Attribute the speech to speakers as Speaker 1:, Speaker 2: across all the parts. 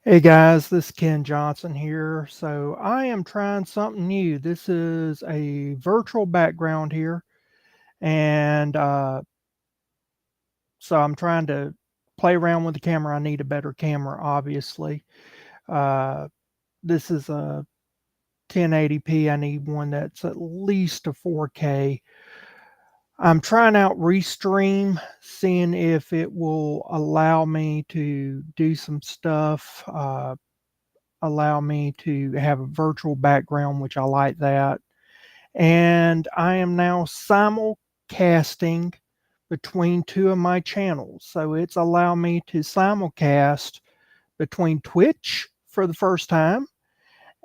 Speaker 1: Hey guys, this is Ken Johnson here. So I am trying something new. This is a virtual background here, and so I'm trying to play around with the camera. I need a better camera, obviously. Uh, this is a 1080p. I need one that's at least a 4K. I'm trying out Restream, seeing if it will allow me to do some stuff. Allow me to have a virtual background, which I like that. And I am now simulcasting between two of my channels. So it's allowed me to simulcast between Twitch for the first time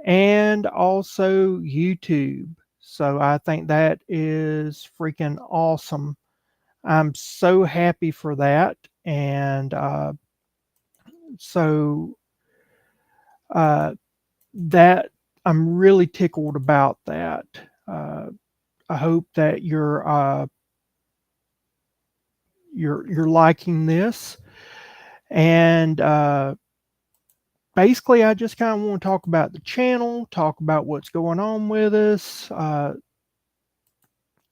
Speaker 1: and also YouTube. So I think that is freaking awesome. I'm so happy for that. And so uh, that I'm really tickled about that. Uh, I hope that you're liking this, and basically, I just kind of want to talk about the channel, talk about what's going on with us,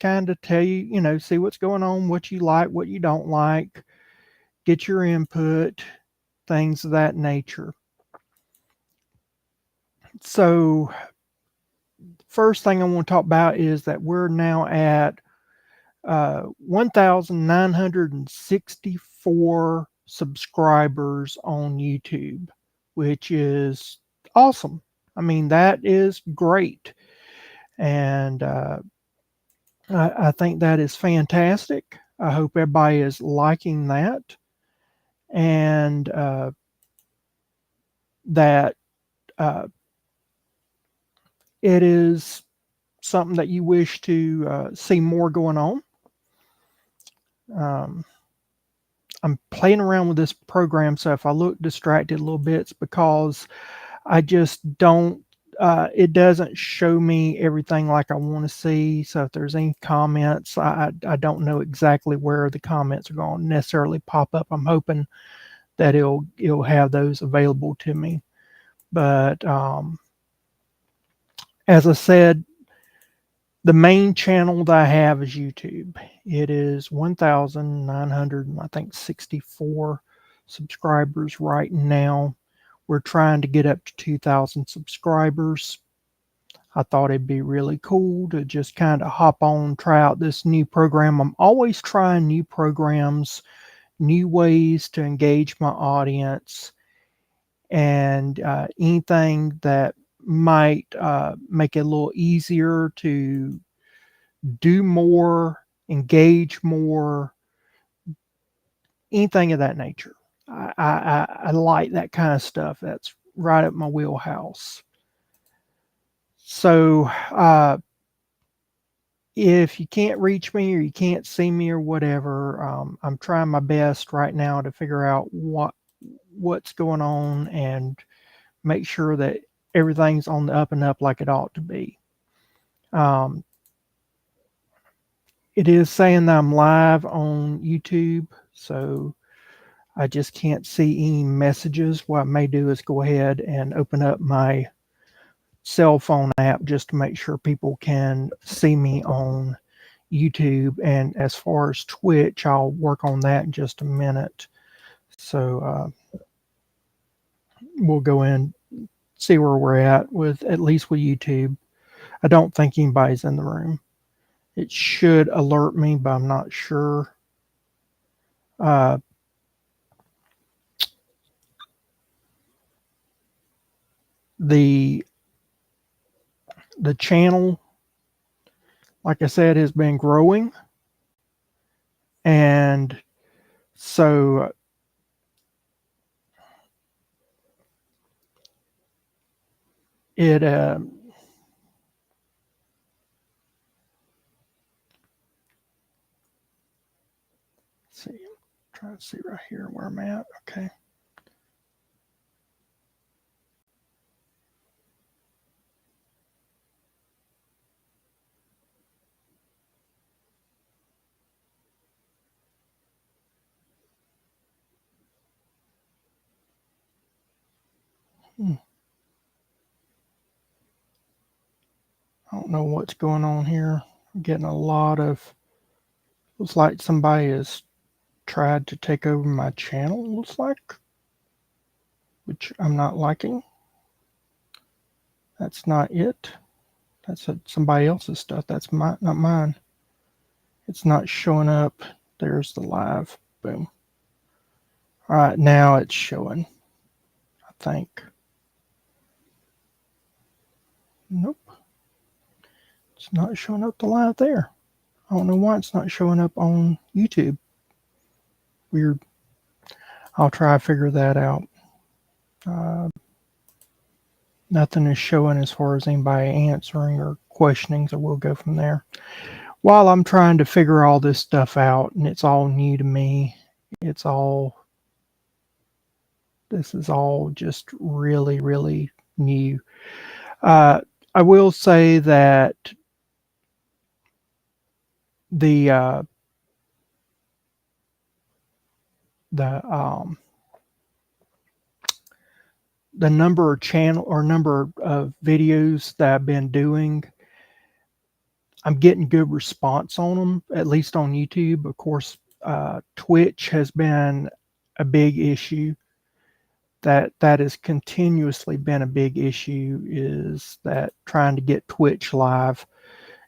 Speaker 1: kind of tell you, see what's going on, what you like, what you don't like, get your input, things of that nature. So, first thing I want to talk about is that we're now at 1,964 subscribers on YouTube, which is awesome. I mean, that is great. And I think that is fantastic. I hope everybody is liking that and that uh, it is something that you wish to see more going on. Um, I'm playing around with this program, so if I look distracted a little bit, it's because I just don't. It doesn't show me everything like I want to see. So if there's any comments, I don't know exactly where the comments are going to necessarily pop up. I'm hoping that it'll have those available to me. But as I said, the main channel that I have is YouTube. It is 1,900, I think, 64 subscribers right now. We're trying to get up to 2,000 subscribers. I thought it'd be really cool to just kind of hop on, try out this new program. I'm always trying new programs, new ways to engage my audience, and anything that might make it a little easier to do more, engage more, anything of that nature. I like that kind of stuff. That's right up my wheelhouse. So if you can't reach me or you can't see me or whatever, I'm trying my best right now to figure out what's going on and make sure that everything's on the up and up like it ought to be. Um, it is saying that I'm live on YouTube, so I just can't see any messages. What I may do is go ahead and open up my cell phone app just to make sure people can see me on YouTube. And as far as Twitch, I'll work on that in just a minute. So we'll go in, see where we're at least with YouTube. I don't think anybody's in the room. It should alert me, but I'm not sure. Uh, the the channel, like I said, has been growing, and so it let's see, try to see right here where I'm at. Okay. I don't know what's going on here. I'm getting a lot of, looks like somebody has tried to take over my channel, looks like, which I'm not liking. That's not it. That's somebody else's stuff. That's not mine. It's not showing up. There's the live. Boom. All right, now it's showing, I think. Nope. It's not showing up the live there. I don't know why it's not showing up on YouTube. Weird. I'll try to figure that out. Nothing is showing as far as anybody answering or questioning, so we'll go from there. While I'm trying to figure all this stuff out, and it's all new to me, this is all just really, really new. I will say that the number of channel or number of videos that I've been doing, I'm getting good response on them, at least on YouTube. Of course, Twitch has been a big issue. That has continuously been a big issue, is that trying to get Twitch live,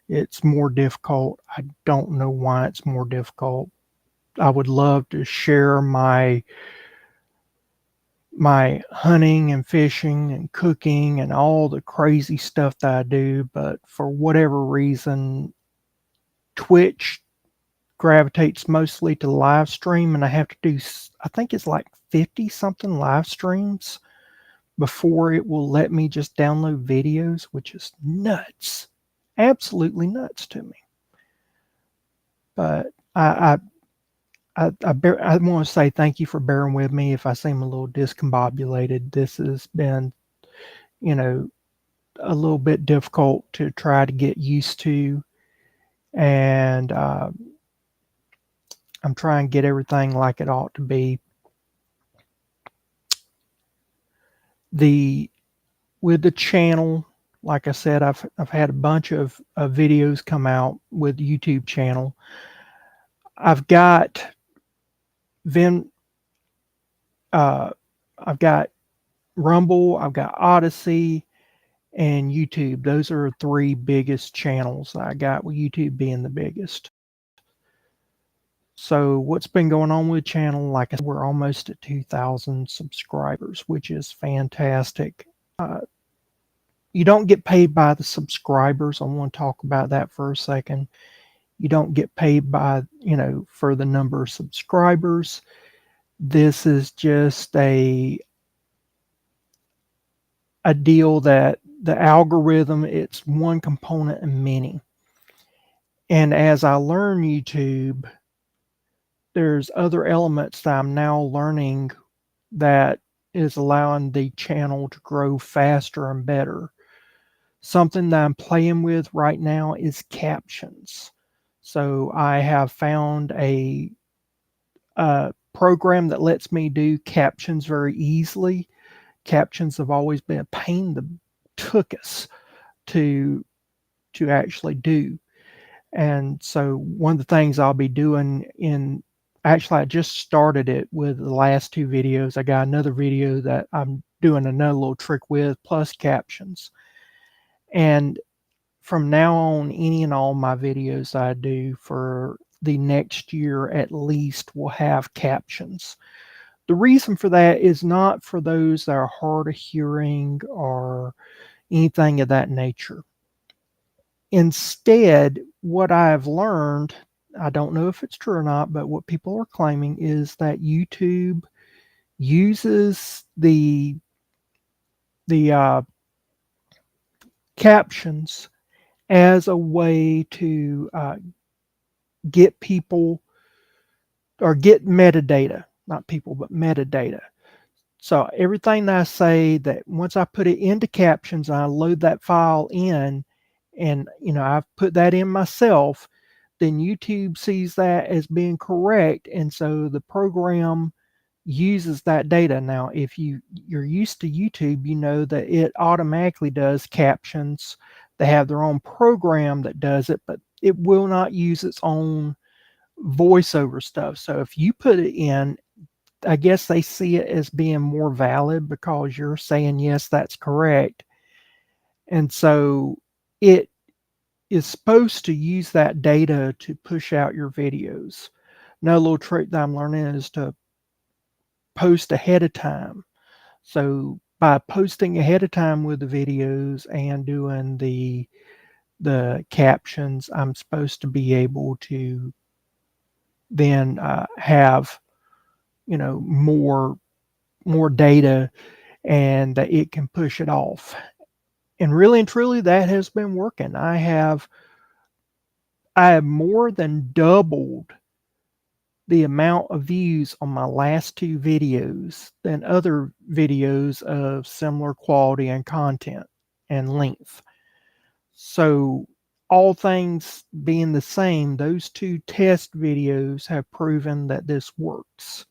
Speaker 1: it's more difficult. I don't know why it's more difficult. I would love to share my hunting and fishing and cooking and all the crazy stuff that I do, but for whatever reason, Twitch gravitates mostly to live stream, and I have to do, I think it's like 50 something live streams before it will let me just download videos, which is nuts, absolutely nuts to me. But I want to say thank you for bearing with me if I seem a little discombobulated. This has been, a little bit difficult to try to get used to, and I'm trying to get everything like it ought to be. With the channel, like I said, I've had a bunch of videos come out with the YouTube channel. I've got I've got Rumble, I've got Odysee, and YouTube. Those are three biggest channels I got, with YouTube being the biggest. So what's been going on with the channel? Like I said, we're almost at 2,000 subscribers, which is fantastic. You don't get paid by the subscribers. I want to talk about that for a second. You don't get paid by, for the number of subscribers. This is just a deal that the algorithm, it's one component in many. And as I learn YouTube, there's other elements that I'm now learning that is allowing the channel to grow faster and better. Something that I'm playing with right now is captions. So I have found a program that lets me do captions very easily. Captions have always been a pain in the tuchus to actually do. And so one of the things I'll be doing actually I just started it with the last two videos. I got another video that I'm doing another little trick with, plus captions. And from now on, any and all my videos I do for the next year at least will have captions. The reason for that is not for those that are hard of hearing or anything of that nature. Instead, what I've learned, I don't know if it's true or not, but what people are claiming is that YouTube uses the captions as a way to get people, or get metadata, not people, but metadata. So everything that I say, that once I put it into captions, I load that file in, and I've put that in myself, then YouTube sees that as being correct, and so the program uses that data. Now, if you're used to YouTube, you know that it automatically does captions. They have their own program that does it, but it will not use its own voiceover stuff. So if you put it in, I guess they see it as being more valid because you're saying, yes, that's correct. And so it is supposed to use that data to push out your videos. Another little trick that I'm learning is to post ahead of time. So by posting ahead of time with the videos and doing the captions, I'm supposed to be able to then have, you know, more data, and that it can push it off. And really and truly, that has been working. I have more than doubled the amount of views on my last two videos than other videos of similar quality and content and length. So, all things being the same, those two test videos have proven that this works.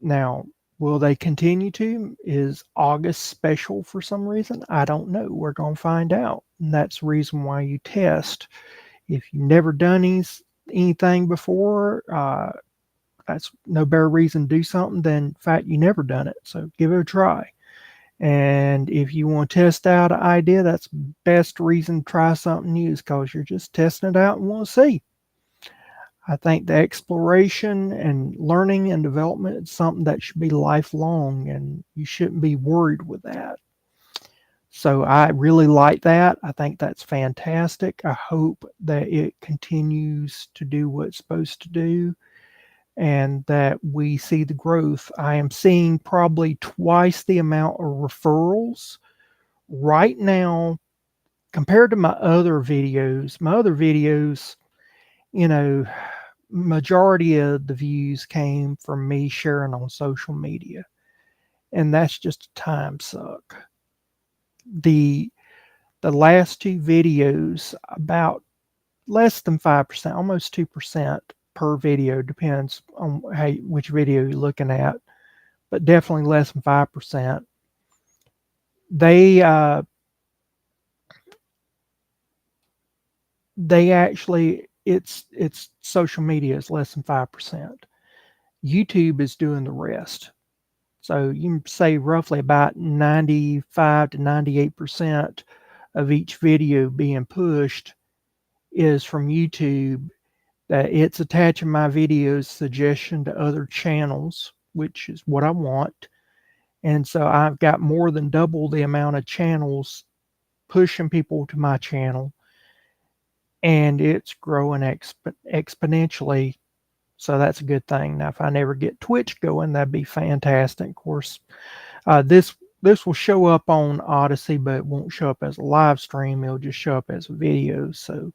Speaker 1: Now, will they continue to? Is August special for some reason? I don't know. We're going to find out. And that's the reason why you test. If you've never done anything before, that's no better reason to do something than the fact you never done it. So give it a try. And if you want to test out an idea, that's the best reason to try something new, is because you're just testing it out and want to see. I think the exploration and learning and development is something that should be lifelong, and you shouldn't be worried with that. So I really like that. I think that's fantastic. I hope that it continues to do what it's supposed to do and that we see the growth. I am seeing probably twice the amount of referrals right now compared to my other videos. My other videos, you know, majority of the views came from me sharing on social media, and that's just a time suck. The last two videos, about less than 5%, almost 2% per video, depends on which video you're looking at, but definitely less than 5%. They actually, it's social media is less than 5%. YouTube is doing the rest. So you can say roughly about 95 to 98% of each video being pushed is from YouTube, that it's attaching my video's suggestion to other channels, which is what I want. And so I've got more than double the amount of channels pushing people to my channel, and it's growing exponentially. So that's a good thing. Now, if I never get Twitch going, that'd be fantastic. Of course, this will show up on Odysee, but it won't show up as a live stream. It'll just show up as a video. So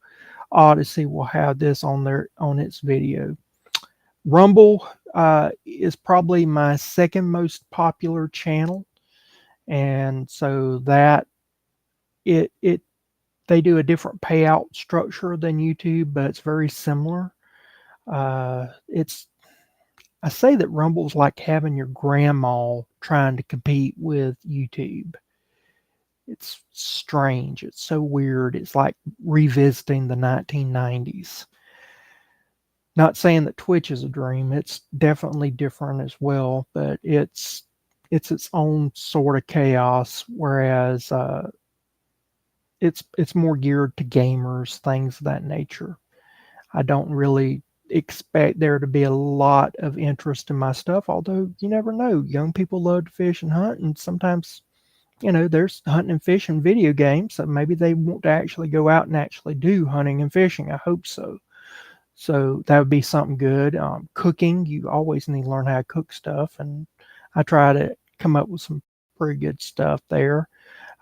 Speaker 1: Odysee will have this on its video. Rumble is probably my second most popular channel, and so that it they do a different payout structure than YouTube, but it's very similar. It's I say that Rumble's like having your grandma trying to compete with YouTube. It's strange. It's so weird. It's like revisiting the 1990s. Not saying that Twitch is a dream. It's definitely different as well, but it's its own sort of chaos. Whereas it's more geared to gamers, things of that nature. I don't really expect there to be a lot of interest in my stuff, although you never know. Young people love to fish and hunt, and sometimes, you know, there's hunting and fishing video games, so maybe they want to actually go out and actually do hunting and fishing. I hope so. So that would be something good. Cooking, you always need to learn how to cook stuff, and I try to come up with some pretty good stuff there.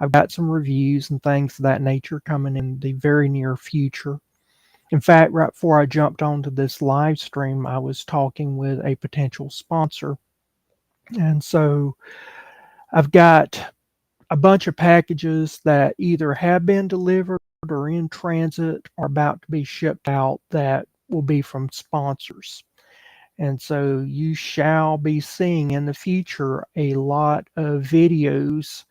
Speaker 1: I've got some reviews and things of that nature coming in the very near future. In fact, right before I jumped onto this live stream, I was talking with a potential sponsor. And so I've got a bunch of packages that either have been delivered or in transit or about to be shipped out that will be from sponsors. And so you shall be seeing in the future a lot of videos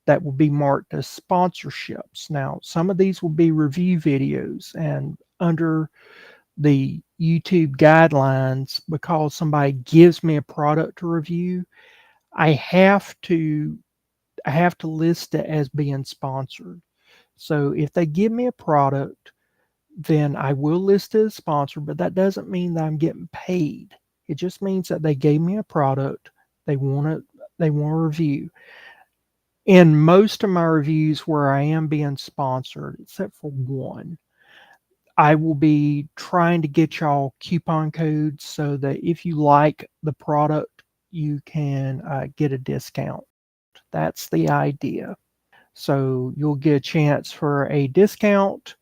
Speaker 1: that will be marked as sponsorships. Now, some of these will be review videos, and under the YouTube guidelines, because somebody gives me a product to review, I have to list it as being sponsored. So if they give me a product, then I will list it as sponsored, but that doesn't mean that I'm getting paid. It just means that they gave me a product, they want to review. In most of my reviews where I am being sponsored, except for one, I will be trying to get y'all coupon codes so that if you like the product, you can get a discount. That's the idea. So you'll get a chance for a discount.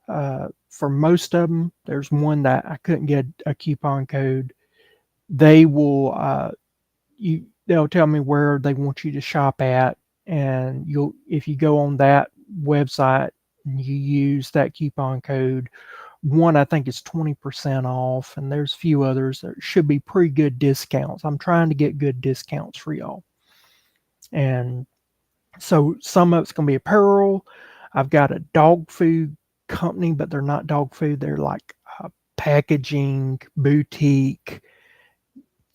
Speaker 1: For most of them, there's one that I couldn't get a coupon code. They will they'll tell me where they want you to shop at, and you'll if you go on that website and you use that coupon code, one I think is 20% off, and there's a few others that should be pretty good discounts. I'm trying to get good discounts for y'all. And so some of it's going to be apparel. I've got a dog food company, but they're not dog food. They're like packaging, boutique,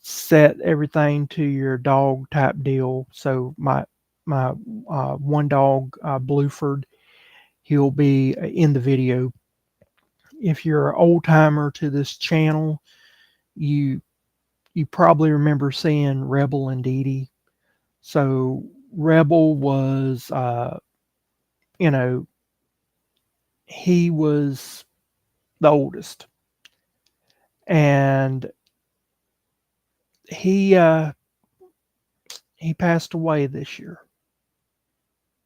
Speaker 1: set everything to your dog type deal. So my one dog, Blueford, he'll be in the video. If you're an old timer to this channel, you you probably remember seeing Rebel and Dee Dee. So Rebel was, you know, he was the oldest, and he passed away this year.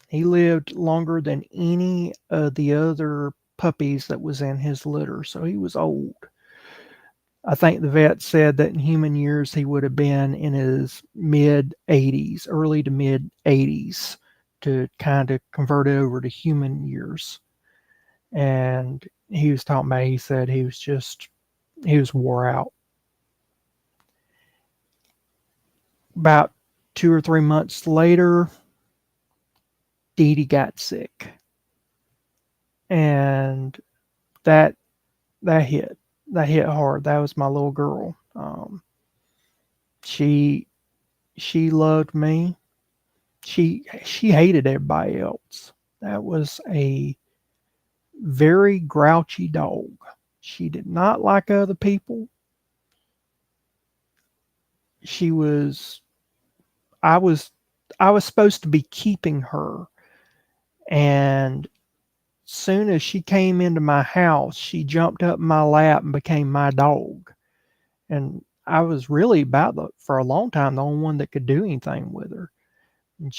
Speaker 1: He lived longer than any of the other puppies that was in his litter, so he was old. I think the vet said that in human years he would have been in his mid 80s, early to mid 80s, to kind of convert it over to human years. And he was talking about, he said he was wore out. About 2 or 3 months later, Dee Dee got sick, and that that hit that hit hard. That was my little girl. She she loved me. She hated everybody else. That was a very grouchy dog. She did not like other people. She was I was I was supposed to be keeping her, and soon as she came into my house, she jumped up in my lap and became my dog. And I was really for a long time the only one that could do anything with her. And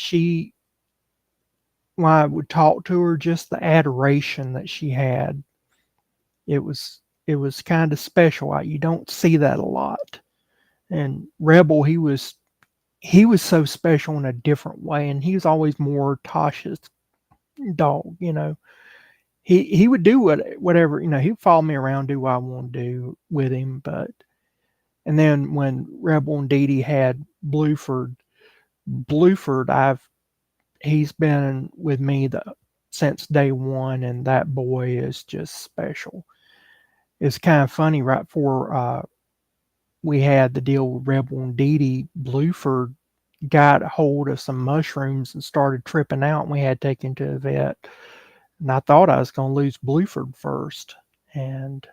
Speaker 1: when I would talk to her, just the adoration that she had, it was it was kind of special. You don't see that a lot. And Rebel, he was so special in a different way, and he was always more Tasha's dog. He would do whatever, he'd follow me around, do what I want to do with him. And then when Rebel and Dee Dee had Blueford, he's been with me since day one, and that boy is just special. It's kind of funny. Right before we had the deal with Rebel and Dee Dee, Blueford got a hold of some mushrooms and started tripping out, and we had to take him to the vet. And I thought I was going to lose Blueford first, and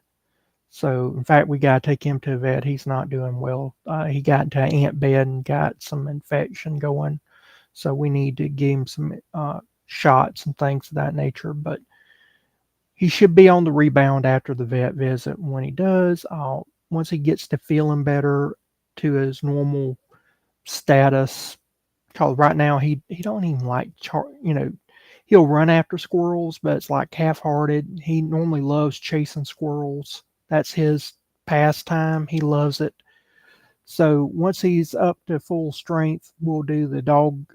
Speaker 1: so in fact we got to take him to the vet. He's not doing well. He got into an ant bed and got some infection going, so we need to give him some shots and things of that nature. But he should be on the rebound after the vet visit. When he does, once he gets to feeling better to his normal status, because right now he don't even like he'll run after squirrels, but it's like half-hearted. He normally loves chasing squirrels. That's his pastime. He loves it. So once he's up to full strength, we'll do the dog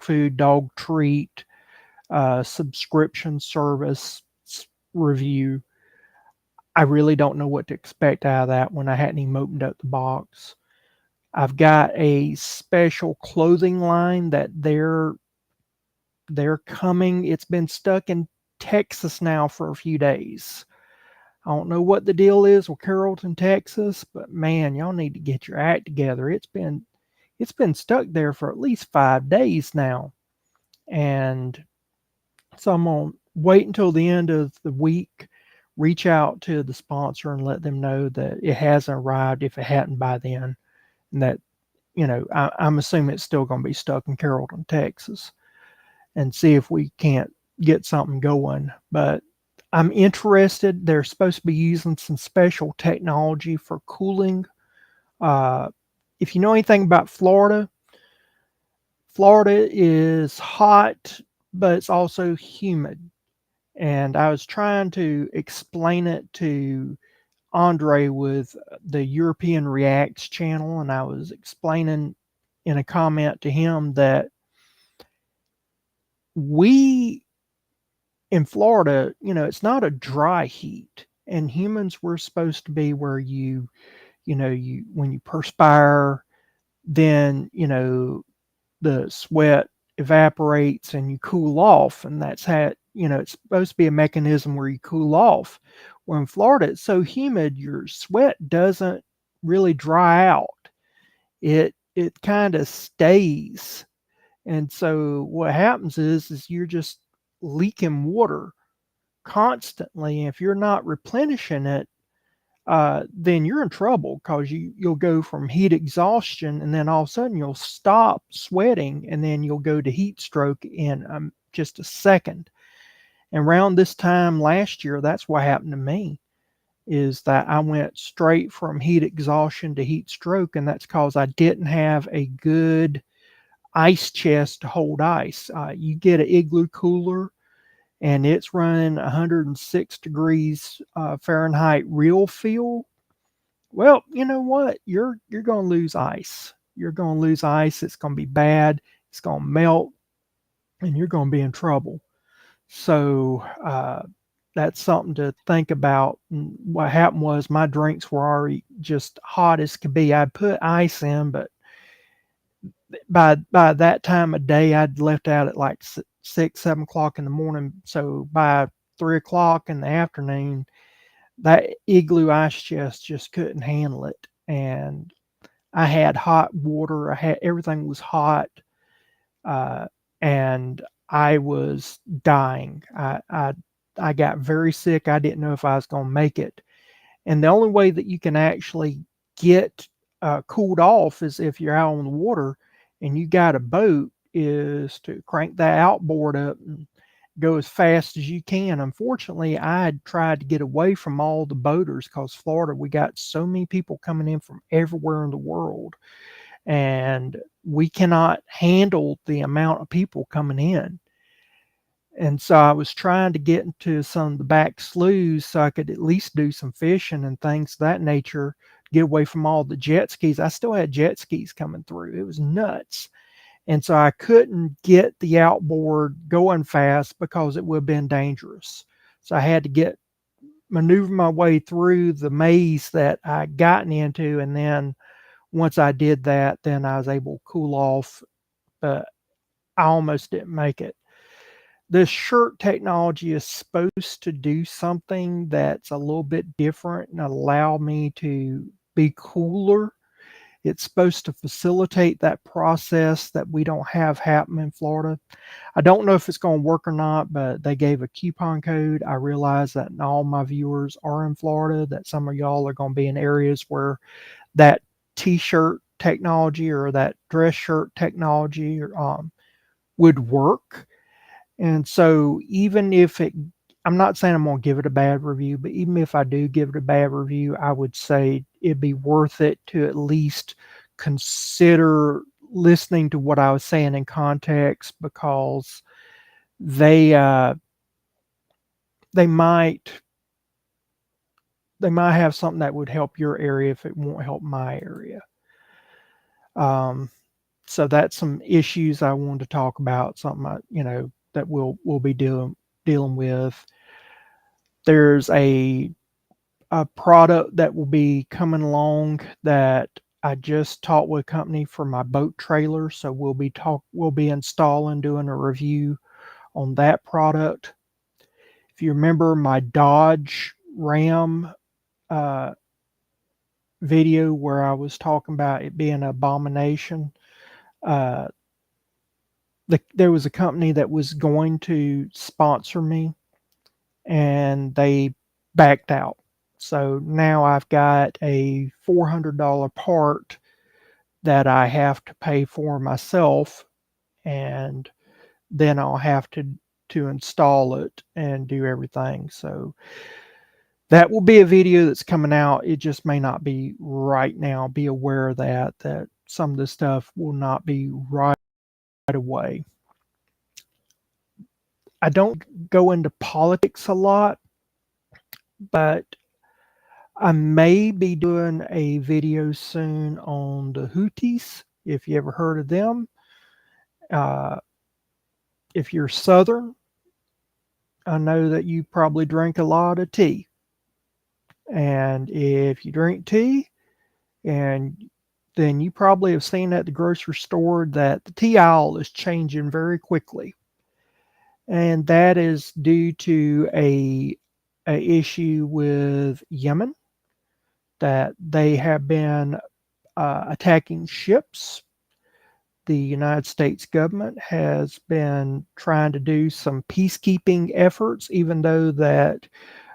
Speaker 1: food, dog treat, subscription service review. I really don't know what to expect out of that when I hadn't even opened up the box. I've got a special clothing line that they're coming. It's been stuck in Texas now for a few days. I don't know what the deal is with Carrollton, Texas, but man, y'all need to get your act together. It's been stuck there for at least 5 days now. And so I'm gonna wait until the end of the week, reach out to the sponsor and let them know that it hasn't arrived if it hadn't by then. And that, I'm assuming it's still gonna be stuck in Carrollton, Texas, and see if we can't get something going. But I'm interested. They're supposed to be using some special technology for cooling. Uh, if you know anything about Florida, Florida is hot, but it's also humid. And I was trying to explain it to Andre with the European Reacts channel, and I was explaining in a comment to him that we in Florida, it's not a dry heat, and humans we're supposed to be where you when you perspire, then the sweat evaporates and you cool off, and that's how it's supposed to be a mechanism where you cool off. Well, in Florida, it's so humid, your sweat doesn't really dry out. It kind of stays, and so what happens is you're just leaking water constantly. And if you're not replenishing it, then you're in trouble because you'll go from heat exhaustion, and then all of a sudden you'll stop sweating, and then you'll go to heat stroke in just a second. And around this time last year, that's what happened to me. Is that I went straight from heat exhaustion to heat stroke, and that's because I didn't have a good ice chest to hold ice. You get an igloo cooler, and it's running 106 degrees Fahrenheit real feel. Well, you know what? You're going to lose ice. You're going to lose ice. It's going to be bad. It's going to melt, and you're going to be in trouble. So that's something to think about. And what happened was my drinks were already just hot as could be. I put ice in, but by that time of day, I'd left out at like 6, 7 o'clock in the morning. So by 3 o'clock in the afternoon, that igloo ice chest just couldn't handle it. And I had hot water. I had everything was hot, uh, and I was dying. I got very sick. I didn't know if I was going to make it. And the only way that you can actually get cooled off is if you're out on the water and you got a boat, is to crank that outboard up and go as fast as you can. Unfortunately, I had tried to get away from all the boaters because Florida, we got so many people coming in from everywhere in the world, and we cannot handle the amount of people coming in. And so I was trying to get into some of the back sloughs so I could at least do some fishing and things of that nature, get away from all the jet skis. I still had jet skis coming through. It was nuts. And so I couldn't get the outboard going fast because it would have been dangerous. So I had to maneuver my way through the maze that I'd gotten into. And then once I did that, then I was able to cool off, but I almost didn't make it. This shirt technology is supposed to do something that's a little bit different and allow me to be cooler. It's supposed to facilitate that process that we don't have happen in Florida. I don't know if it's going to work or not, but they gave a coupon code. I realize that not all my viewers are in Florida, that some of y'all are going to be in areas where that t-shirt technology or that dress shirt technology would work. And so even if I'm not saying I'm going to give it a bad review, but even if I do give it a bad review, I would say it'd be worth it to at least consider listening to what I was saying in context, because they they might have something that would help your area if it won't help my area. So that's some issues I wanted to talk about, something that we'll be dealing with. There's a a product that will be coming along that I just talked with a company for my boat trailer, so we'll be installing, doing a review on that product. If you remember my Dodge Ram uh, video where I was talking about it being an abomination, uh, there was a company that was going to sponsor me, and they backed out. So now I've got a $400 part that I have to pay for myself, and then I'll have to install it and do everything. So that will be a video that's coming out. It just may not be right now. Be aware of that some of this stuff will not be right away. I don't go into politics a lot, but I may be doing a video soon on the Houthis, if you ever heard of them. Uh, if you're Southern, I know that you probably drink a lot of tea. And if you drink tea, and then you probably have seen at the grocery store that the tea aisle is changing very quickly. And that is due to a issue with Yemen, that they have been attacking ships. The United States government has been trying to do some peacekeeping efforts, even though that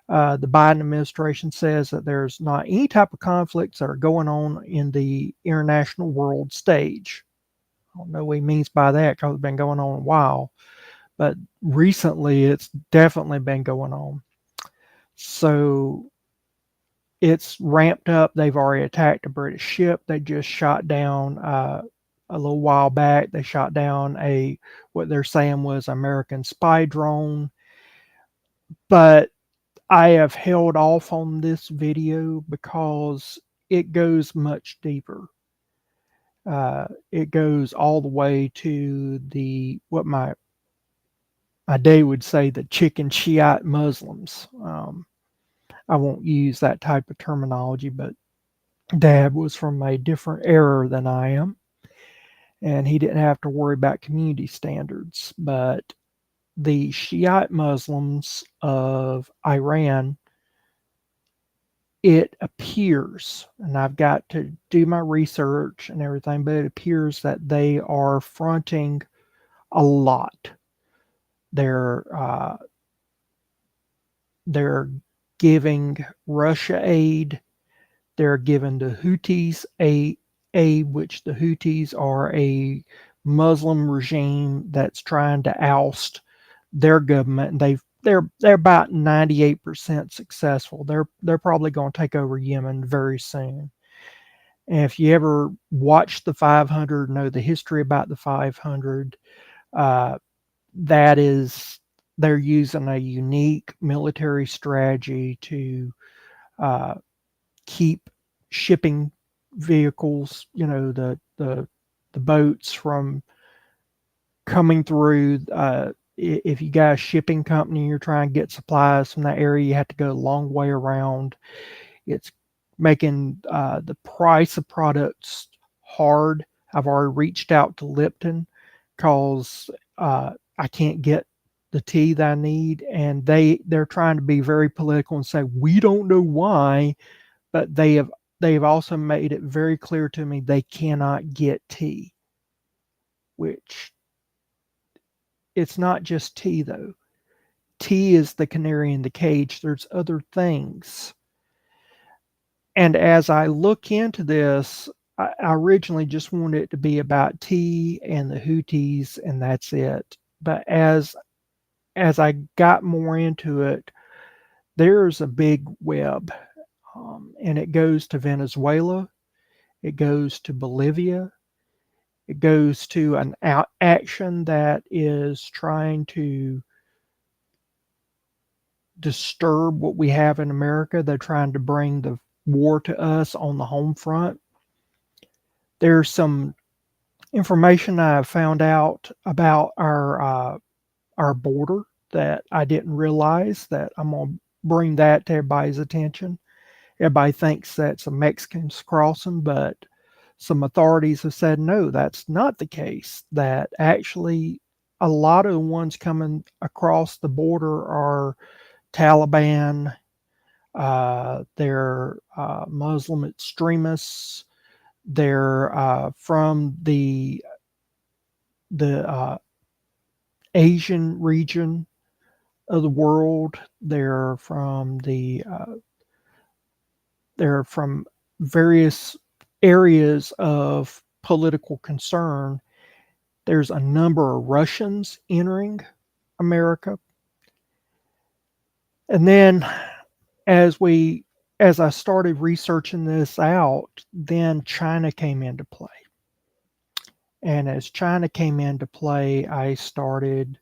Speaker 1: the Biden administration says that there's not any type of conflicts that are going on in the international world stage. I don't know what he means by that because it's been going on a while, but recently it's definitely been going on. So it's ramped up. They've already attacked a British ship. They just shot down a little while back. They shot down what they're saying was American spy drone. But I have held off on this video because it goes much deeper. It goes all the way to what my dad would say, the chicken Shiite Muslims. I won't use that type of terminology, but Dad was from a different era than I am, and he didn't have to worry about community standards. But the Shiite Muslims of Iran, it appears, and I've got to do my research and everything, but it appears that they are fronting a lot. They're they're giving Russia aid. They're giving the Houthis aid, which the Houthis are a Muslim regime that's trying to oust their government, and they're about 98% successful. They're probably going to take over Yemen very soon. And if you ever watch the 500, know the history about the 500, that is, they're using a unique military strategy to keep shipping vehicles, the boats from coming through. If you got a shipping company, you're trying to get supplies from that area, you have to go a long way around. It's making the price of products hard. I've already reached out to Lipton because I can't get the tea that I need, and they're trying to be very political and say we don't know why, but they've also made it very clear to me they cannot get tea, which it's not just tea though. Tea is the canary in the cage. There's other things. And as I look into this, I originally just wanted it to be about tea and the Houthis, and that's it. But as I got more into it, there's a big web, and it goes to Venezuela, it goes to Bolivia, it goes to an action that is trying to disturb what we have in America. They're trying to bring the war to us on the home front. There's some information I found out about our border that I didn't realize, that I'm gonna bring that to everybody's attention. everybody thinks that's a Mexicans crossing, but some authorities have said no, that's not the case. That actually a lot of the ones coming across the border are Taliban, they're Muslim extremists, they're from the Asian region of the world. They're from various areas of political concern. There's a number of Russians entering America. And then as we as I started researching this out, then China came into play. And as China came into play, I started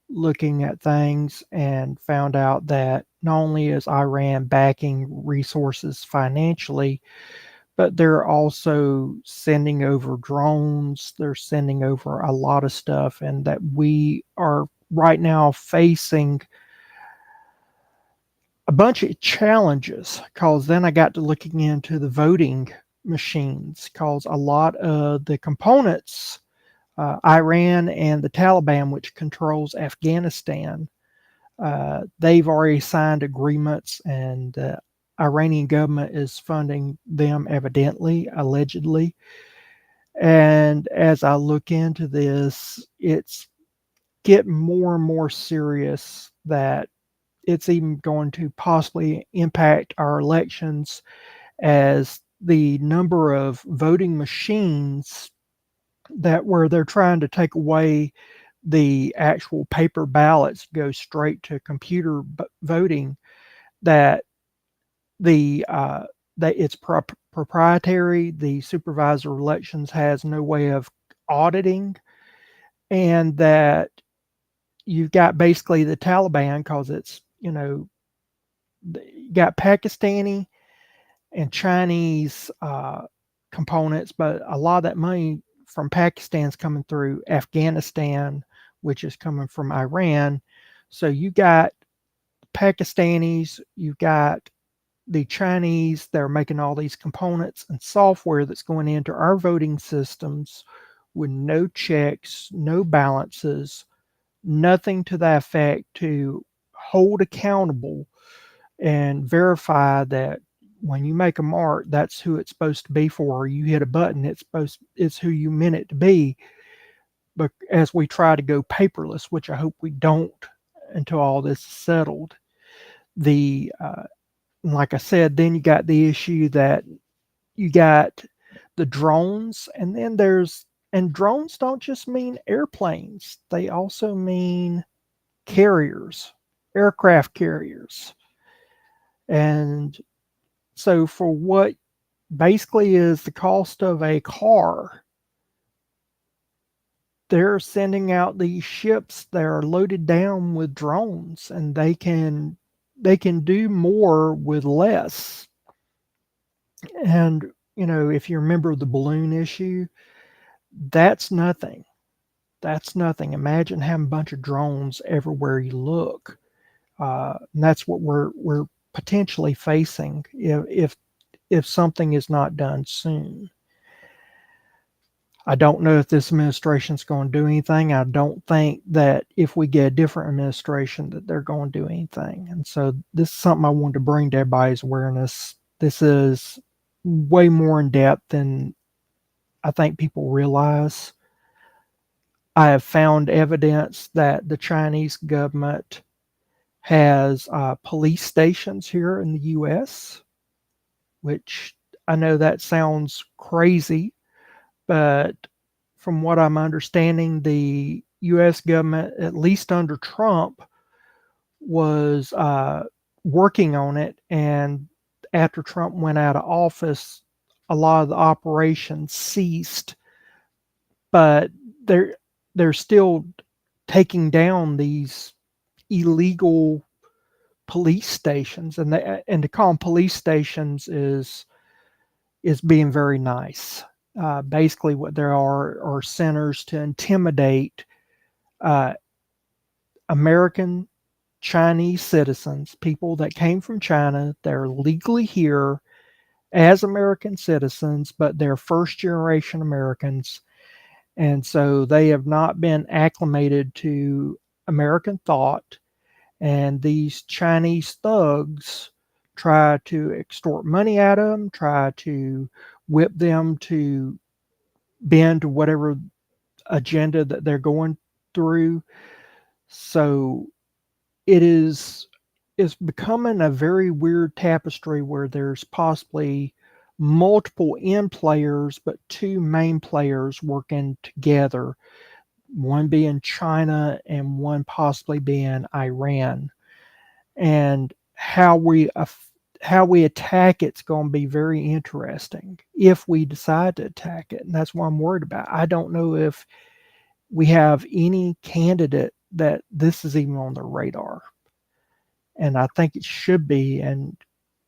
Speaker 1: looking at things and found out that not only is Iran backing resources financially, but they're also sending over drones, they're sending over a lot of stuff, and that we are right now facing a bunch of challenges. Because then I got to looking into the voting machines, because a lot of the components, Iran and the Taliban, which controls Afghanistan, they've already signed agreements, and the Iranian government is funding them, evidently, allegedly. And as I look into this, it's getting more and more serious that it's even going to possibly impact our elections, as the number of voting machines that where they're trying to take away the actual paper ballots, go straight to computer voting, that the that it's proprietary. The supervisor of elections has no way of auditing, and that you've got basically the Taliban, because it's, you got Pakistani and Chinese components, but a lot of that money from Pakistan's coming through Afghanistan, which is coming from Iran. So you got Pakistanis, you've got the Chinese, they're making all these components and software that's going into our voting systems with no checks, no balances, nothing to that effect to hold accountable and verify that when you make a mark, that's who it's supposed to be for. Or you hit a button, it's who you meant it to be. But as we try to go paperless, which I hope we don't until all this is settled, the like I said, then you got the issue that you got the drones, and then and drones don't just mean airplanes, they also mean carriers, aircraft carriers. And so for what basically is the cost of a car, they're sending out these ships that are loaded down with drones, and they can do more with less. And if you remember the balloon issue, that's nothing. That's nothing. Imagine having a bunch of drones everywhere you look. And that's what we're potentially facing if something is not done soon. I don't know if this administration is going to do anything. I don't think that if we get a different administration that they're going to do anything. And so this is something I wanted to bring to everybody's awareness. This is way more in depth than I think people realize. I have found evidence that the Chinese government has police stations here in the U.S., which I know that sounds crazy, but from what I'm understanding, the U.S. government, at least under Trump, was working on it. And after Trump went out of office, a lot of the operations ceased. But they're still taking down these illegal police stations, and to call them police stations is being very nice. Basically, what there are centers to intimidate uh, American, Chinese citizens, people that came from China. They're legally here as American citizens, but they're first generation Americans. And so they have not been acclimated to American thought. And these Chinese thugs try to extort money out of them, try to whip them to bend to whatever agenda that they're going through. So it is it's becoming a very weird tapestry where there's possibly multiple end players, but two main players working together, one being China and one possibly being Iran. And how we attack it's going to be very interesting if we decide to attack it. And that's what I'm worried about. I don't know if we have any candidate that this is even on the radar. And I think it should be. And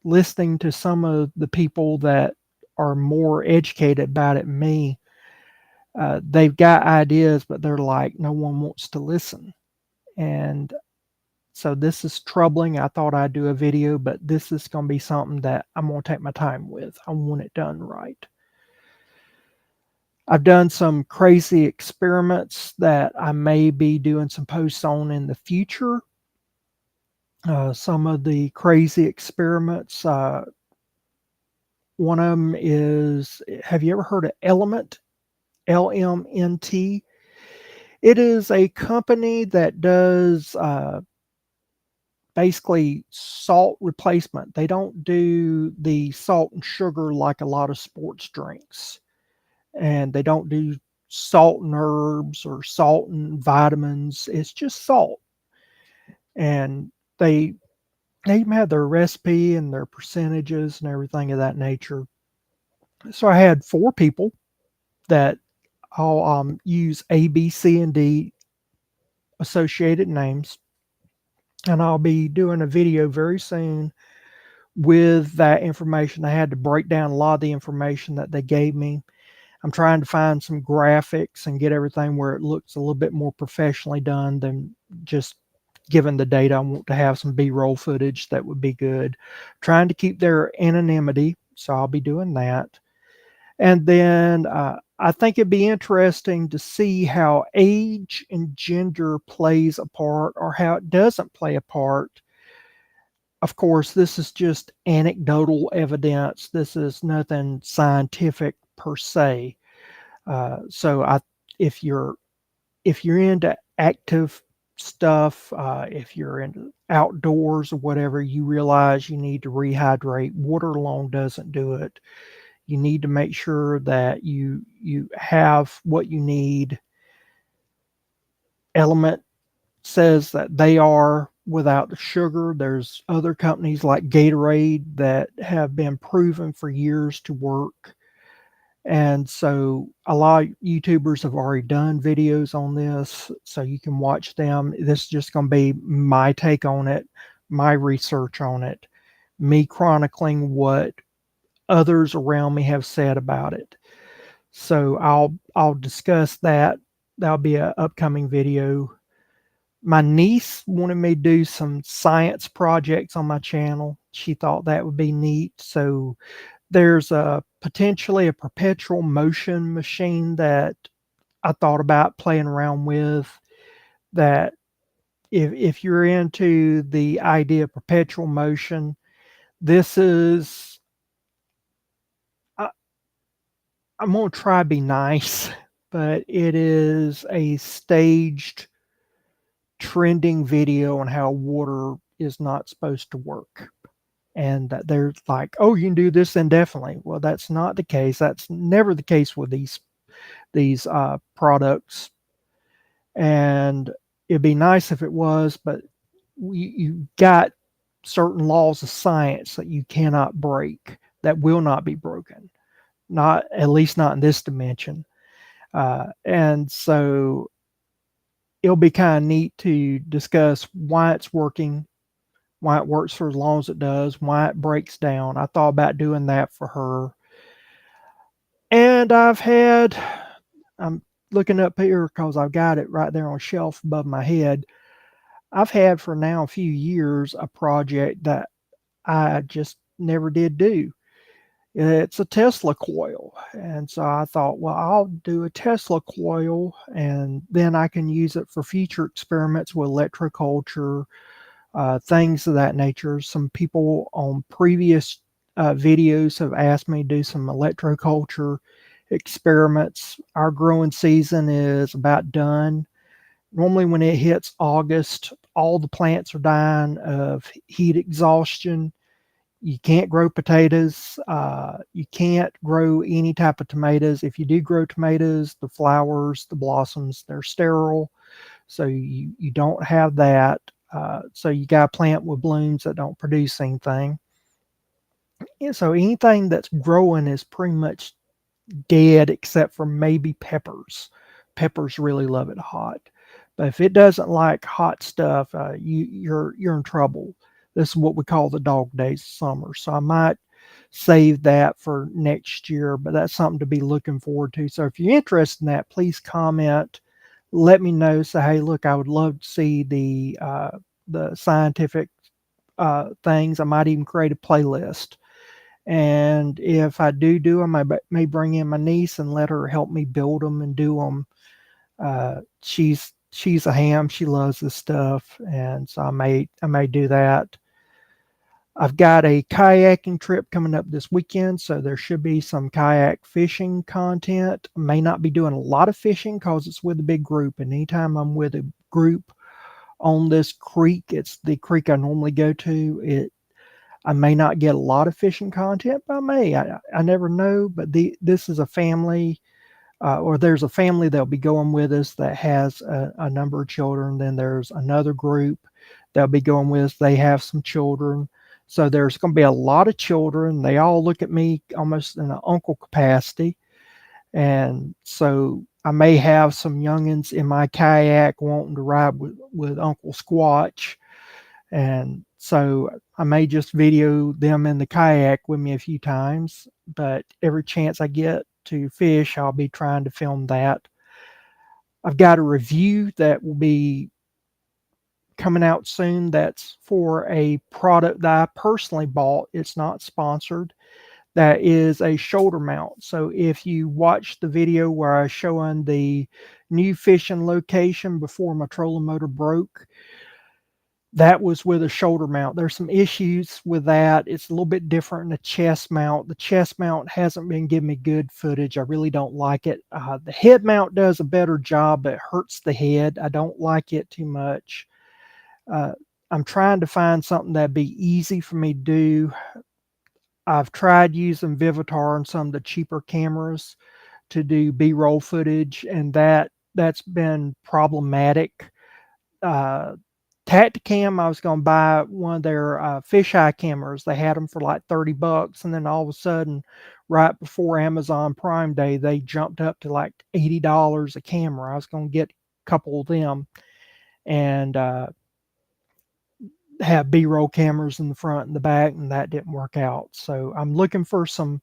Speaker 1: listening to some of the people that are more educated about it than me, they've got ideas, but they're like, no one wants to listen. And so this is troubling. I thought I'd do a video, but this is going to be something that I'm going to take my time with. I want it done right. I've done some crazy experiments that I may be doing some posts on in the future. Some of the crazy experiments, one of them is, have you ever heard of Element? LMNT? It is a company that does basically salt replacement. They don't do the salt and sugar like a lot of sports drinks, and they don't do salt and herbs or salt and vitamins. It's just salt, and they even have their recipe and their percentages and everything of that nature. So I had 4 people that all use A, B, C, and D associated names, and I'll be doing a video very soon with that information. I had to break down a lot of the information that they gave me. I'm trying to find some graphics and get everything where it looks a little bit more professionally done than just given the data. I want to have some B-roll footage that would be good. Trying to keep their anonymity, so I'll be doing that. And then I think it'd be interesting to see how age and gender plays a part or how it doesn't play a part. Of course, this is just anecdotal evidence. This is nothing scientific per se. So if you're if you're into active stuff, if you're into outdoors or whatever, you realize you need to rehydrate. Water alone doesn't do it. You need to make sure that you have what you need. Element says that they are without the sugar. There's other companies like Gatorade that have been proven for years to work. And so a lot of YouTubers have already done videos on this, so you can watch them. This is just going to be my take on it, my research on it, me chronicling what others around me have said about it. So I'll discuss that. That'll be an upcoming video. My niece wanted me to do some science projects on my channel. She thought that would be neat. So there's potentially a perpetual motion machine that I thought about playing around with, that if you're into the idea of perpetual motion, this is, I, I'm going to try to be nice, but it is a staged trending video on how water is not supposed to work. And that they're like, oh, you can do this indefinitely. Well, that's not the case. That's never the case with these products. And it'd be nice if it was, but you got certain laws of science that you cannot break, that will not be broken, not at least not in this dimension. And so it'll be kind of neat to discuss why it's working, why it works for as long as it does, why it breaks down. I thought about doing that for her. And I'm looking up here because I've got it right there on a shelf above my head. I've had for now a few years a project that I just never did do. It's a Tesla coil. And so I thought, well, I'll do a Tesla coil and then I can use it for future experiments with electroculture, things of that nature. Some people on previous videos have asked me to do some electroculture experiments. Our growing season is about done. Normally, when it hits August, all the plants are dying of heat exhaustion. You can't grow potatoes. You can't grow any type of tomatoes. If you do grow tomatoes, the flowers, the blossoms, they're sterile. So you don't have that. So you got to plant with blooms that don't produce anything. And so anything that's growing is pretty much dead except for maybe peppers. Peppers really love it hot. But if it doesn't like hot stuff, you're in trouble. This is what we call the dog days of summer. So I might save that for next year, but that's something to be looking forward to. So if you're interested in that, please comment. Let me know. Say, hey, look, I would love to see the scientific things. I might even create a playlist. And if I do them, I may bring in my niece and let her help me build them and do them. She's a ham. She loves this stuff, and so I may do that. I've got a kayaking trip coming up this weekend, so there should be some kayak fishing content. I may not be doing a lot of fishing because it's with a big group, and anytime I'm with a group on this creek, it's the creek I normally go to. I may not get a lot of fishing content, but I may. I never know. But this is a family, or there's a family that'll be going with us that has a number of children. Then there's another group that'll be going with us. They have some children. So there's going to be a lot of children. They all look at me almost in an uncle capacity. And so I may have some youngins in my kayak wanting to ride with Uncle Squatch. And so I may just video them in the kayak with me a few times, but every chance I get to fish, I'll be trying to film that. I've got a review that will be coming out soon that's for a product that I personally bought. It's not sponsored. That is a shoulder mount. So if you watch the video where I was showing the new fishing location before my trolling motor broke, that was with a shoulder mount. There's some issues with that. It's a little bit different than a chest mount. The chest mount hasn't been giving me good footage. I really don't like it. The head mount does a better job, but it hurts the head. I don't like it too much. Uh, I'm trying to find something that'd be easy for me to do. I've tried using Vivitar and some of the cheaper cameras to do B-roll footage, and that's been problematic. Uh, Tacticam, I was going to buy one of their fisheye cameras. They had them for like $30, and then all of a sudden, right before Amazon Prime Day, they jumped up to like $80 a camera. I was going to get a couple of them and have B-roll cameras in the front and the back, and that didn't work out. So I'm looking for some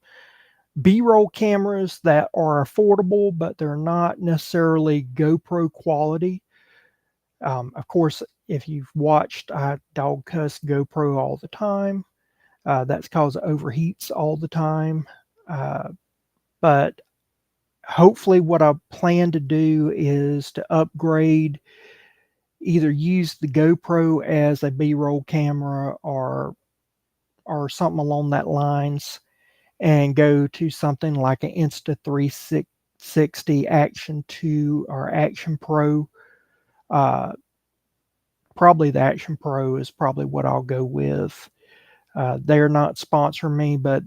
Speaker 1: B-roll cameras that are affordable, but they're not necessarily GoPro quality. Of course, if you've watched, I dog cuss GoPro all the time. That's because it overheats all the time. But hopefully, what I plan to do is to upgrade, either use the GoPro as a B-roll camera or something along that lines, and go to something like an Insta360 Action 2 or Action Pro. Uh, Probably the Action Pro is probably what I'll go with. They're not sponsoring me, but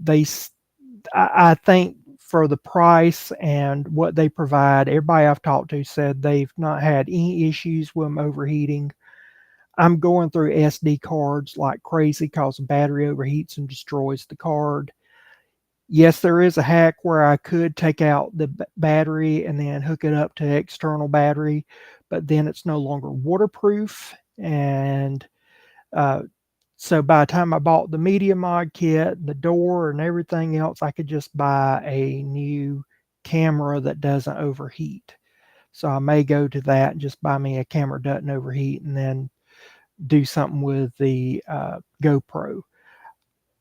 Speaker 1: I think for the price and what they provide, everybody I've talked to said they've not had any issues with them overheating. I'm going through SD cards like crazy because the battery overheats and destroys the card. Yes, there is a hack where I could take out the battery and then hook it up to external battery, but then it's no longer waterproof. And uh, so by the time I bought the media mod kit, the door, and everything else, I could just buy a new camera that doesn't overheat. So I may go to that and just buy me a camera that doesn't overheat, and then do something with the GoPro.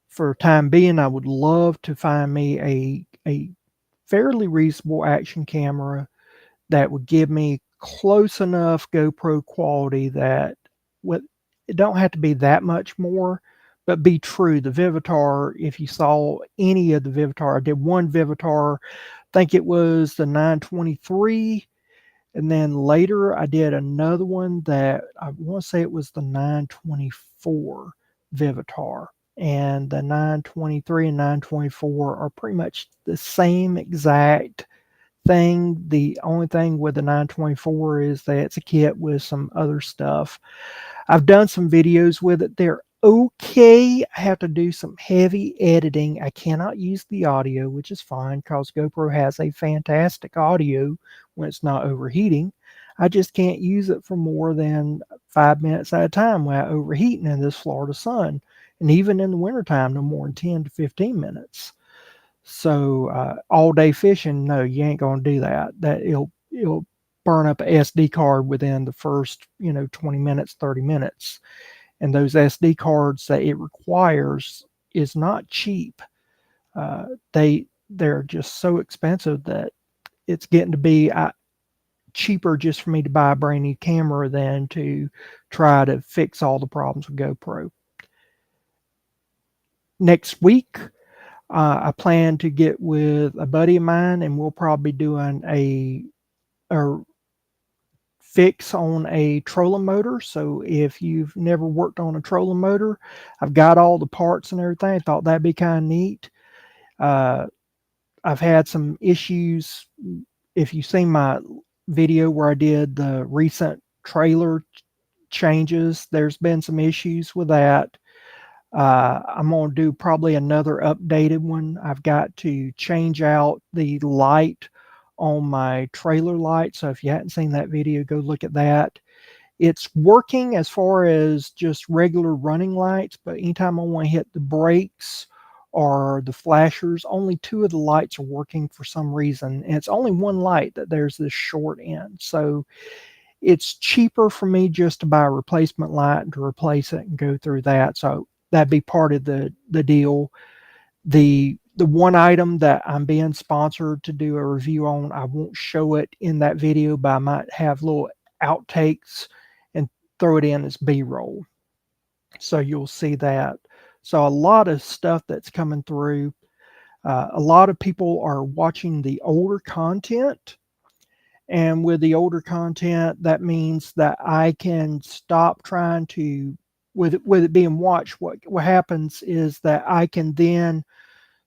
Speaker 1: For time being, I would love to find me a fairly reasonable action camera that would give me close enough GoPro quality that what it don't have to be that much more, but be true. The Vivitar, if you saw any of the Vivitar, I did one Vivitar, I think it was the 923, and then later I did another one that I want to say it was the 924 Vivitar. And the 923 and 924 are pretty much the same exact thing. The only thing with the 924 is that it's a kit with some other stuff. I've done some videos with it. They're okay. I have to do some heavy editing. I cannot use the audio, which is fine because GoPro has a fantastic audio when it's not overheating. I just can't use it for more than 5 minutes at a time without overheating in this Florida sun. And even in the wintertime, no more than 10 to 15 minutes. So all day fishing, no, you ain't gonna do that. That it'll burn up a SD card within the first 20 minutes, 30 minutes. And those SD cards that it requires is not cheap. They're just so expensive that it's getting to be cheaper just for me to buy a brand new camera than to try to fix all the problems with GoPro. Next week, I plan to get with a buddy of mine, and we'll probably be doing a fix on a trolling motor. So if you've never worked on a trolling motor, I've got all the parts and everything. I thought that'd be kind of neat. Uh, I've had some issues. If you've seen my video where I did the recent trailer changes, there's been some issues with that. I'm going to do probably another updated one. I've got to change out the light on my trailer light. So if you hadn't seen that video, go look at that. It's working as far as just regular running lights, but anytime I want to hit the brakes or the flashers, only two of the lights are working for some reason. And it's only one light that there's this short end. So it's cheaper for me just to buy a replacement light and to replace it and go through that. So that'd be part of the deal. The one item that I'm being sponsored to do a review on, I won't show it in that video, but I might have little outtakes and throw it in as B-roll. So you'll see that. So a lot of stuff that's coming through. A lot of people are watching the older content. And with the older content, that means that I can stop trying to, with it being watched, what happens is that I can then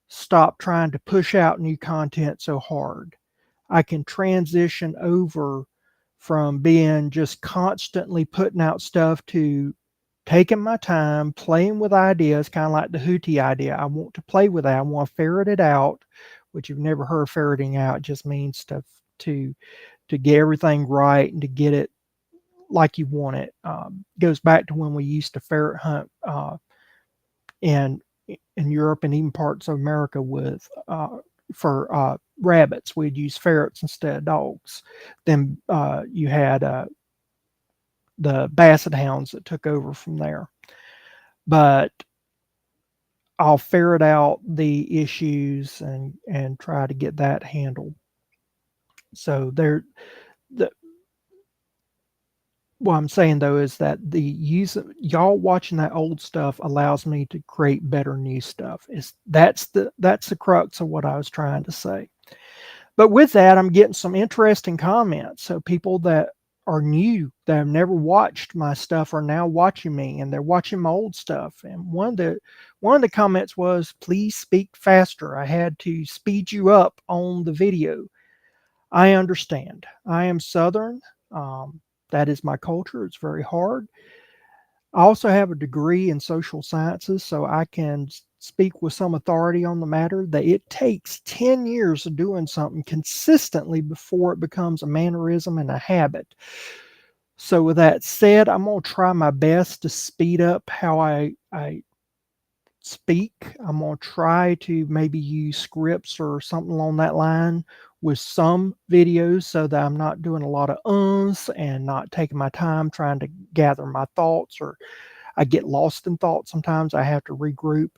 Speaker 1: stop trying to push out new content so hard. I can transition over from being just constantly putting out stuff to taking my time, playing with ideas, kind of like the Hootie idea. I want to play with that. I want to ferret it out, which you've never heard ferreting out. It just means to get everything right and to get it like you want it. Goes back to when we used to ferret hunt in Europe and even parts of America with for rabbits. We'd use ferrets instead of dogs. Then you had the basset hounds that took over from there. But I'll ferret out the issues and try to get that handled. So there, what I'm saying though is that the use of y'all watching that old stuff allows me to create better new stuff. That's the crux of what I was trying to say. But with that, I'm getting some interesting comments. So people that are new that have never watched my stuff are now watching me, and they're watching my old stuff. And one of the comments was, "Please speak faster. I had to speed you up on the video." I understand. I am Southern. That is my culture. It's very hard. I also have a degree in social sciences, so I can speak with some authority on the matter that it takes 10 years of doing something consistently before it becomes a mannerism and a habit. So with that said, I'm going to try my best to speed up how I speak. I'm going to try to maybe use scripts or something along that line with some videos so that I'm not doing a lot of ums and not taking my time trying to gather my thoughts, or I get lost in thought. Sometimes I have to regroup,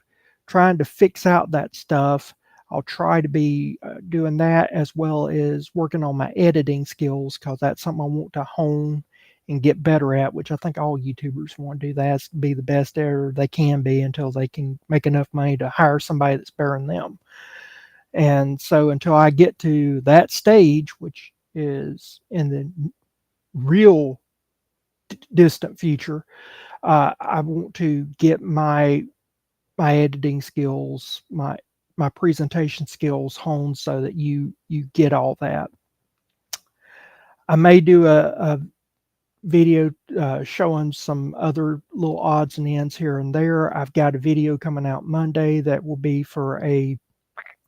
Speaker 1: trying to fix out that stuff. I'll try to be doing that, as well as working on my editing skills, because that's something I want to hone and get better at, which I think all YouTubers want to do. That's to be the best editor they can be until they can make enough money to hire somebody that's better than them. And so until I get to that stage, which is in the real distant future, I want to get my editing skills, my presentation skills honed so that you get all that. I may do a video showing some other little odds and ends here and there. I've got a video coming out Monday that will be for a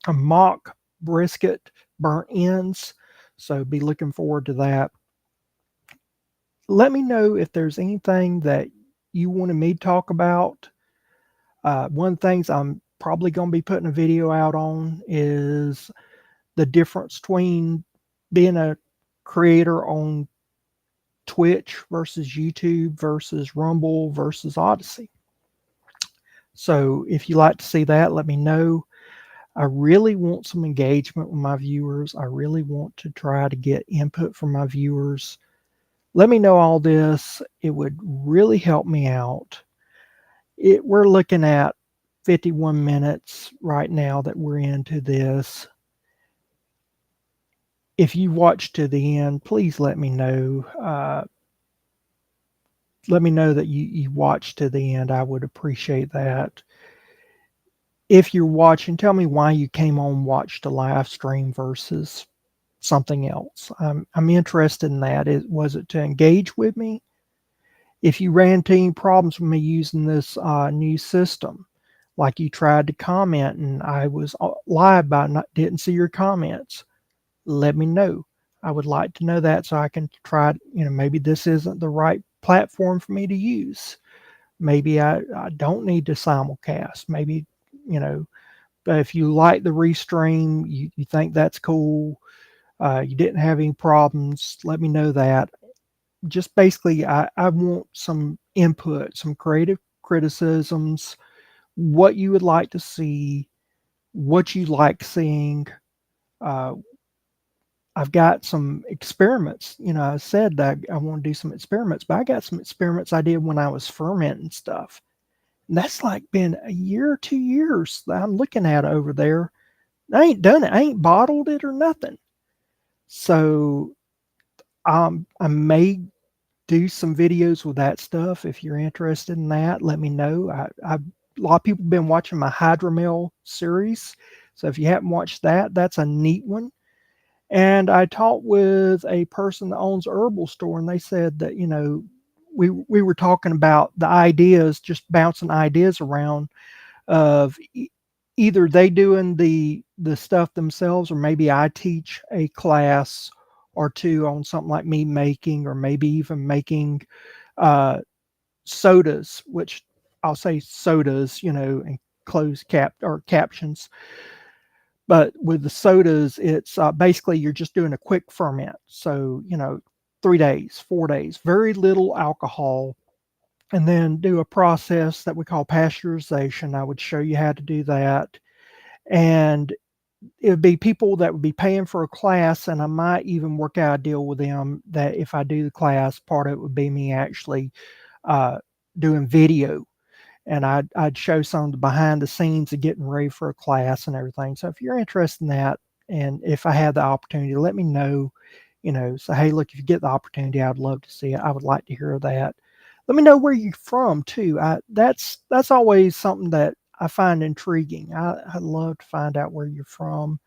Speaker 1: mock brisket burnt ends, so be looking forward to that. Let me know if there's anything that you wanted me to talk about. One of the things I'm probably going to be putting a video out on is the difference between being a creator on Twitch versus YouTube versus Rumble versus Odysee. So if you like to see that, let me know. I really want some engagement with my viewers. I really want to try to get input from my viewers. Let me know all this. It would really help me out. We're looking at 51 minutes right now that we're into this. If you watch to the end, please let me know. Let me know that you watched to the end. I would appreciate that. If you're watching, tell me why you came on watch the live stream versus something else. I'm interested in that. Was it to engage with me? If you ran into any problems with me using this new system, like you tried to comment and I was live but didn't see your comments, let me know. I would like to know that so I can try, maybe this isn't the right platform for me to use. Maybe I don't need to simulcast. Maybe, but if you like the restream, you think that's cool, you didn't have any problems, let me know that. Just basically, I want some input, some creative criticisms, what you would like to see, what you like seeing. Uh, I've got some experiments. I said that I want to do some experiments, but I got some experiments I did when I was fermenting stuff. And that's like been a year or 2 years that I'm looking at over there. I ain't done it. I ain't bottled it or nothing. So I may do some videos with that stuff. If you're interested in that, let me know. A lot of people have been watching my hydromel series. So if you haven't watched that, that's a neat one. And I talked with a person that owns a herbal store, and they said that, we were talking about the ideas, just bouncing ideas around of either they doing the stuff themselves, or maybe I teach a class or two on something like me making, or maybe even making sodas, which I'll say sodas, and closed captions. But with the sodas, it's basically you're just doing a quick ferment. So, 3 days, 4 days, very little alcohol, and then do a process that we call pasteurization. I would show you how to do that. And it would be people that would be paying for a class, and I might even work out a deal with them that if I do the class, part of it would be me actually doing video, and I'd show some of the behind the scenes of getting ready for a class and everything. So if you're interested in that, and if I have the opportunity, let me know. So hey, look, if you get the opportunity, I'd love to see it. I would like to hear that. Let me know where you're from too. That's always something that I find intriguing. I love to find out where you're from.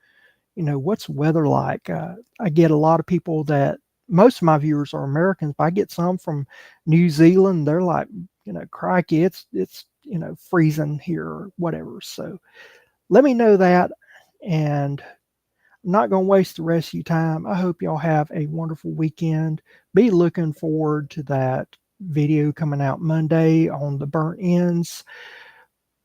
Speaker 1: What's weather like? I get a lot of people that most of my viewers are Americans, but I get some from New Zealand. They're like, crikey, it's freezing here or whatever. So let me know that, and I'm not going to waste the rest of your time. I hope y'all have a wonderful weekend. Be looking forward to that video coming out Monday on the burnt ends.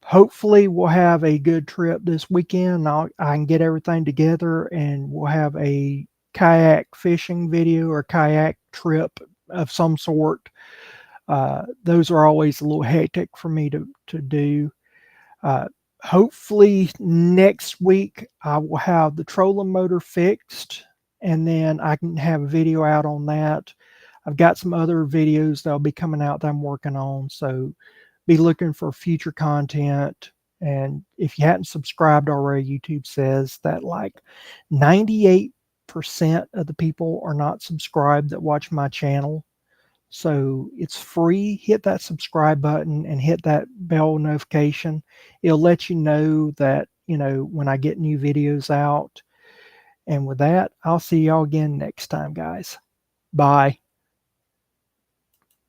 Speaker 1: hopefully we'll have a good trip this weekend. I can get everything together and we'll have a kayak fishing video or kayak trip of some sort. Those are always a little hectic for me to do. Uh, Hopefully next week I will have the trolling motor fixed and then I can have a video out on that. I've got some other videos that'll be coming out that I'm working on, so be looking for future content. And if you hadn't subscribed already, YouTube says that like 98% of the people are not subscribed that watch my channel. So it's free. Hit that subscribe button and hit that bell notification. It'll let you know that, when I get new videos out. And with that, I'll see y'all again next time, guys. Bye.